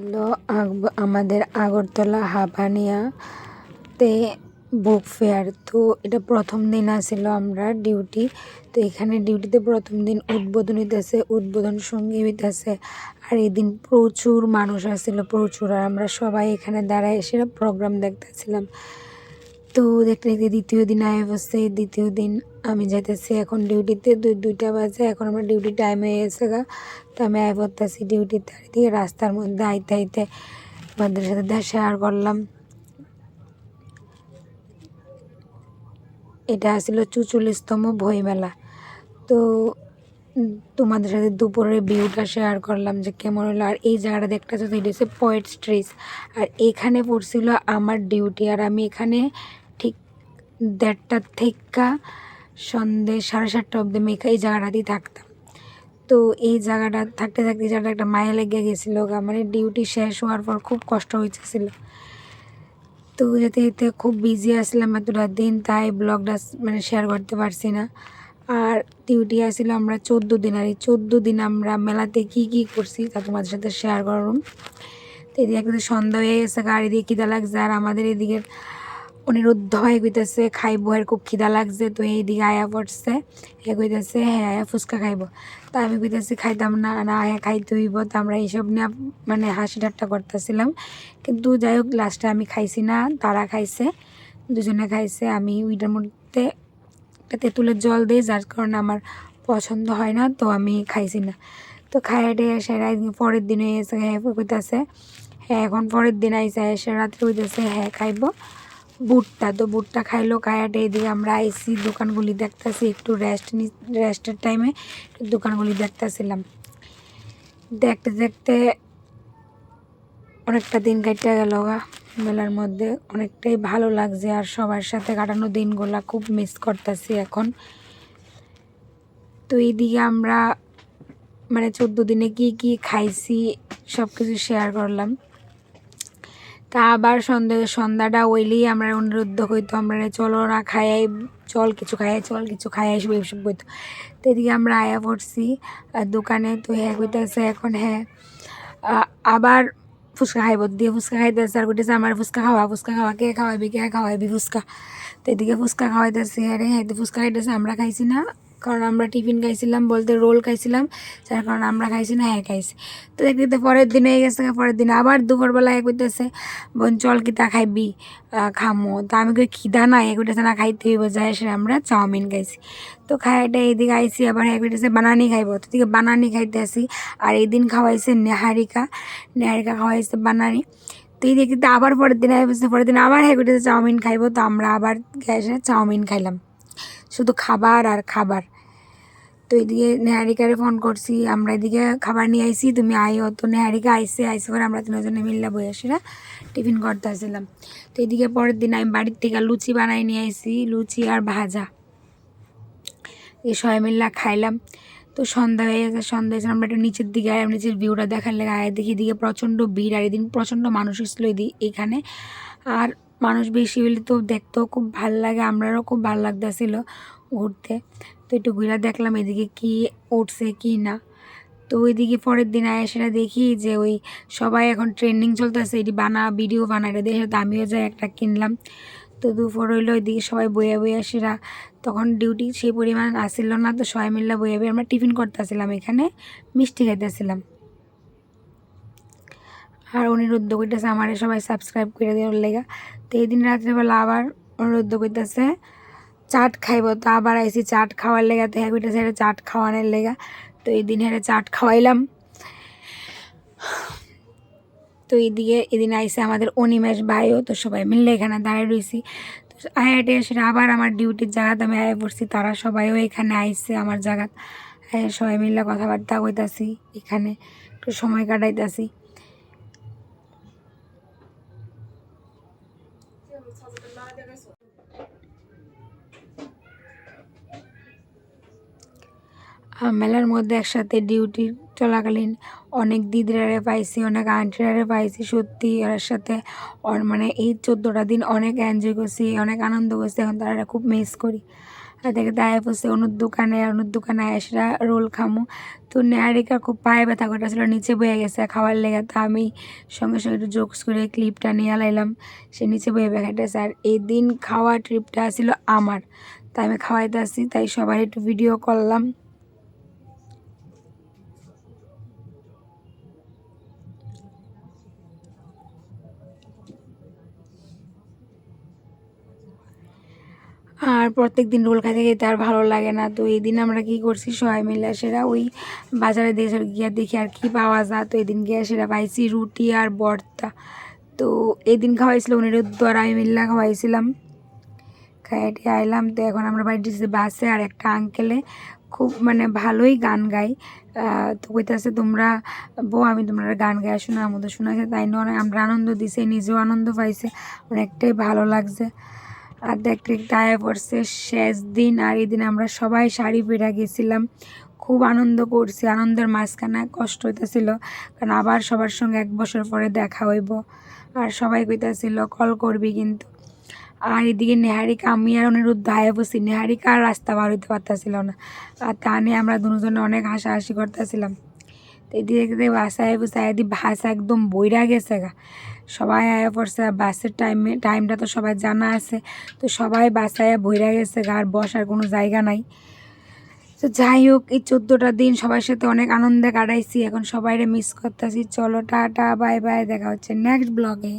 হলো আমাদের Agartala হাঁপানিয়াতে book fair. তো এটা প্রথম দিন আসিল আমরা ডিউটি। তো এখানে ডিউটিতে প্রথম দিন উদ্বোধন হইতেছে, উদ্বোধন সঙ্গী হইতেছে। আর এদিন প্রচুর মানুষ আসছিল, প্রচুর। আর আমরা সবাই এখানে দাঁড়ায় এসে প্রোগ্রাম দেখতেছিলাম। তো দেখতে দেখতে দ্বিতীয় দিন আয় বসছে। দ্বিতীয় দিন আমি যাইতেছি এখন ডিউটিতে, 2টা বাজে। এখন আমরা ডিউটি টাইম হয়ে গেছে গা। তো আমি আয় পড়তেছি ডিউটিতে। আর এদিকে রাস্তার মধ্যে আইতে আইতে আপনাদের সাথে শেয়ার করলাম। এটা আসছিল 44তম বইমেলা। তো তোমাদের সাথে দুপুরের ভিউটা শেয়ার করলাম যে কেমন হলো। আর এই জায়গাটা দেখতে চাচ্ছি, এটা হচ্ছে পোয়েট্রিজ। আর এখানে পড়ছিল আমার ডিউটি। আর আমি এখানে ঠিক 1:30 থেকে সন্ধ্যে 7:30 অবধি আমি এই জায়গাটাতেই থাকতাম। তো এই জায়গাটা থাকতে থাকতে এই জায়গাটা একটা মায়া লেগে গেছিলো। মানে ডিউটি শেষ হওয়ার পর খুব কষ্ট হয়েছিল। তো যেতে যেতে খুব বিজি আসলাম এতটা দিন, তাই ব্লগটা মানে শেয়ার করতে পারছি না। আর ডিউটি আসছিল আমরা 14 দিন। আর এই 14 দিন আমরা মেলাতে কি কি করছি তা তোমাদের সাথে শেয়ার করুন। তো এদিকে একদম সন্ধ্যা হয়ে গেছে, গাড়ি দিয়ে খিদা লাগছে। আর আমাদের এদিকে অনিরুদ্ধ হয়ে কইতেছে খাইবো, আর খুব খিদা লাগছে। তো এইদিকে আয়া পড়ছে, হে কইতেছে হ্যাঁ আয়া ফুচকা খাইবো। তা আমি কইতেছি খাইতাম না, না আয়া খাইতে হইব। তো আমরা এইসব নিয়ে মানে হাসি ঠাট্টা করতেছিলাম। কিন্তু যাই হোক লাস্টে আমি খাইছি না, তারা খাইছে, দুজনে খাইছে। আমি ওইটার মধ্যে একটা তেঁতুলের জল দিই, যার কারণে আমার পছন্দ হয় না, তো আমি খাইছি না। তো খাইয়াটে এসে পরের দিন হয়ে গেছে, হ্যাঁ কইতাছে হ্যাঁ এখন পরের দিন আইসে এসে রাত্রে কইতেছে হ্যাঁ খাইবো বুটটা। তো বুটটা খাইলো। খাইয়াটে এদিকে আমরা আইসি দোকানগুলি দেখতেছি, একটু রেস্টের টাইমে দোকানগুলি দেখতেছিলাম। দেখতে দেখতে অনেকটা দিন কাটতে গেল গা মেলার মধ্যে। অনেকটাই ভালো লাগছে। আর সবার সাথে কাটানো দিনগুলা খুব মিস করতেছি এখন। তো এইদিকে আমরা মানে 14 দিনে কি কি খাইছি সব কিছু শেয়ার করলাম। তা আবার সন্ধ্যাটা ওইলেই আমরা অনুরোধ হইতো আমরা চলো না খাইয়াই, চল কিছু খাইয়াই আসবো এইসব বইতো। তো এদিকে আমরা আয়া পড়ছি দোকানে। তো হ্যাঁ কইতেছে এখন হ্যাঁ আবার ফুচকা খাইব, দিয়ে ফুচকা খাইতেছে। আর কইতেছে আমার ফুচকা খাওয়া, কে খাওয়াবি ফুচকা। তো এদিকে ফুচকা খাওয়াইতেছে। আরে হ্যাঁ ফুচকা খাইতেছে, আমরা খাইছি না, কারণ আমরা টিফিন খাইছিলাম, বলতে রোল খাইছিলাম, যার কারণে আমরা খাইছি না, হ্যাঁ খাইছি। তো দেখতে পরের দিন হয়ে গেছে। পরের দিন আবার দুপুরবেলায় কইতেছে বোন চল কিতা খাইবি, খামো। তা আমি কই খিদা নাই, কইতেছে না খাইতে হইব। যাই এসে আমরা চাউমিন খাইছি। তো খাইটা এইদিকে আইসি, আবার হ্যাঁ কইতেছে বানানি খাইব। তো দিকে বানানি খাইতে আসি। আর এই দিন খাওয়াইছে নেহারিকা খাওয়াইছে বানানি। তো এই দেখতে আবার পরের দিন আইসে, পরের দিন আবার হ্যাঁ কইতেছে চাউমিন খাইব। তো আমরা আবার গ্যাসে চাউমিন খাইলাম, শুধু খাবার আর খাবার। তো এদিকে নেহারিকারে ফোন করছি, আমরা এদিকে খাবার নিয়ে আইসি, তুমি আইও। তো নেহারিকা আইসে করে আমরা 3জনে মিল্লা বই আসিরা টিফিন করতে আসছিলাম। তো এদিকে পরের দিন আমি বাড়ির থেকে লুচি বানাই নিয়ে আইসি, লুচি আর ভাজা, এই সবাই মিল্লা খাইলাম। তো সন্ধ্যা হয়ে গেছে, আমরা একটু নিচের দিকে আয়, নিচের ভিউটা দেখার লেগে আয় দেখি। এদিকে প্রচণ্ড ভিড়। আর এদিন প্রচণ্ড মানুষ এসেছিল এখানে। আর মানুষ বেশি হলে তো দেখতেও খুব ভাল লাগে, আমরাও খুব ভালো লাগতেছিল ঘুরতে। তো একটু ঘুরে দেখলাম এদিকে কি উঠছে কি না। তো ওইদিকে পরের দিন আয় সেটা দেখি যে ওই সবাই এখন ট্রেন্ডিং চলতেছে, এটি ভিডিও বানা, এটা দেখে তো আমিও যাই একটা কিনলাম। তো দুপুর হইলো, ওইদিকে সবাই বইয়া সেরা, তখন ডিউটি সেই পরিমাণ আসিল না। তো সবাই মিল্লা বইয়া আমরা টিফিন করতেছিলাম, এখানে মিষ্টি খাইতেছিলাম। আর অনিরুদ্ধ কইতেছে আমারে সবাই সাবস্ক্রাইব করে দেওয়ার লেগা। তো এই দিন রাত্রেবেলা আবার অনিরুদ্ধ কইতেছে চাট খাইব। তো আবার আইসি চাট খাওয়ার লেগা। তো হ্যাঁ কইতেছে এটা চাট খাওয়ানোর লেগা। তো এই দিন হ্যাঁ চাট খাওয়াইলাম। তো এইদিকে এদিন আইসে আমাদের অনিমেষ ভাইও। তো সবাই মিললে এখানে দাঁড়িয়ে রয়েছি। তো আয়াটে সেটা আবার আমার ডিউটির জায়গাতে আমি আয়া পড়ছি, তারা সবাইও এখানে আইসে আমার জায়গাত। সবাই মিললে কথাবার্তা কইতাছি, এখানে একটু সময় কাটাইতাছি। মেলার মধ্যে একসাথে ডিউটি চলাকালীন অনেক দিদিরারে পাইছি, অনেক আন্টিরারে পাইছি। সত্যি ওর সাথে মানে এই 14টা দিন অনেক এনজয় করছি, অনেক আনন্দ করছি। এখন তারা খুব মিস করি। দেখে দায় পড়ছে অনুর দোকানে এসরা রোল খামো। তো নেহারিকা খুব পায়ে ব্যথা করতেছিল, নিচে বয়ে গেছে খাওয়ার লেগে। তো আমি সঙ্গে সঙ্গে একটু জোকস করে ক্লিপটা নিয়ে লাইলাম, সে নিচে বয়ে খাইতেছে। আর এই দিন খাওয়া ট্রিপটা ছিল আমার, তাই আমি খাওয়াইতে আসি, তাই সবাই একটু ভিডিও করলাম। আর প্রত্যেক দিন রোল খাইতে খেতে আর ভালো লাগে না। তো এই দিন আমরা কী করছি, সবাই মিলে সেটা ওই বাজারে দিয়ে গিয়ে দেখি আর কি পাওয়া যায়। তো এই দিন গিয়ে সেটা পাইছি রুটি আর ভর্তা। তো এই দিন খাওয়াইছিল অনিরুদ্ধ আর আমি মিল্লা খাওয়াইছিলাম, খাইতে আইলাম। তো এখন আমরা বাড়িতে বাসে আর একটা আঙ্কেলে খুব মানে ভালোই গান গাই। তো কইতাছে তোমরা বউ আমি তোমরা গান গায়ে শোনা, আমাদের শোনাইছে, তাই নিয়ে আমরা আনন্দ দিছে, নিজেও আনন্দ পাইছে, অনেকটাই ভালো লাগছে। আর দেখতে দেখতে আয়া পড়ছে শেষ দিন। আর এই দিন আমরা সবাই শাড়ি পরে গেছিলাম, খুব আনন্দ করছি। আনন্দের মাঝখানে কষ্ট হইতেছিল, কারণ আবার সবার সঙ্গে 1 বছর পরে দেখা হইব। আর সবাই কইতাছিল কল করবি কিন্তু। আর এদিকে নেহারিকা, আমি আর অনিরুদ্ধ আয়া বসি, নেহারিকা আর রাস্তা বার হইতে পারতেছিল না। আর তা নিয়ে আমরা দুজনে অনেক হাসাহাসি করতেছিলাম। তো এদিকে দেখতে বাসায় বসে এদি ভাষা একদম বইরা গেছে গা, সবাই আয়া পড়ছে। বাসের টাইমটা তো সবাই জানা আছে, তো সবাই বাসায় বইরা গেছে গা, আর বসার কোনো জায়গা নাই। তো যাই হোক, এই 14টা দিন সবার সাথে অনেক আনন্দে কাটাইছি, এখন সবাইরে মিস করতেছি। চলো টাটা বাই বাই, দেখা হচ্ছে নেক্সট ব্লগে।